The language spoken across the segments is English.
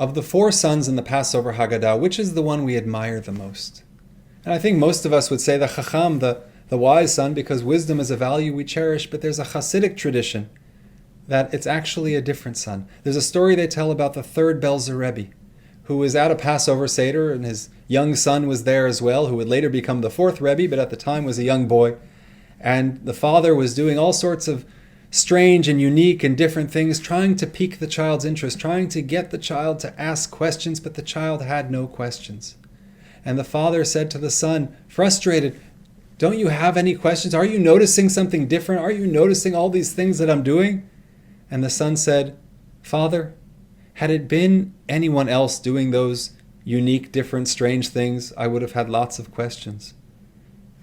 Of the four sons in the Passover Haggadah, which is the one we admire the most? And I think most of us would say the Chacham, the wise son, because wisdom is a value we cherish, but there's a Hasidic tradition that it's actually a different son. There's a story they tell about the third Belzer Rebbe, who was at a Passover Seder, and his young son was there as well, who would later become the fourth Rebbe, but at the time was a young boy. And the father was doing all sorts of strange and unique and different things, trying to pique the child's interest, trying to get the child to ask questions, but the child had no questions. And the father said to the son, frustrated, "Don't you have any questions? Are you noticing something different? Are you noticing all these things that I'm doing?" And the son said, "Father, had it been anyone else doing those unique, different, strange things, I would have had lots of questions.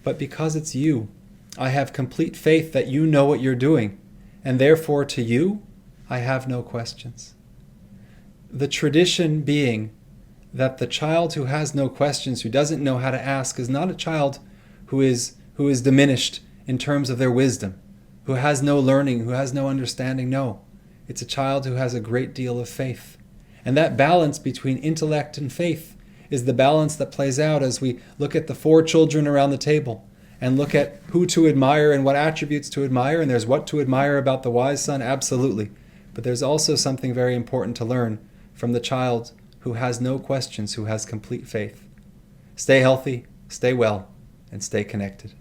But because it's you, I have complete faith that you know what you're doing, and therefore to you, I have no questions." The tradition being that the child who has no questions, who doesn't know how to ask, is not a child who is diminished in terms of their wisdom, who has no learning, who has no understanding. No, it's a child who has a great deal of faith. And that balance between intellect and faith is the balance that plays out as we look at the four children around the table and look at who to admire and what attributes to admire. And there's what to admire about the wise son, absolutely. But there's also something very important to learn from the child who has no questions, who has complete faith. Stay healthy, stay well, and stay connected.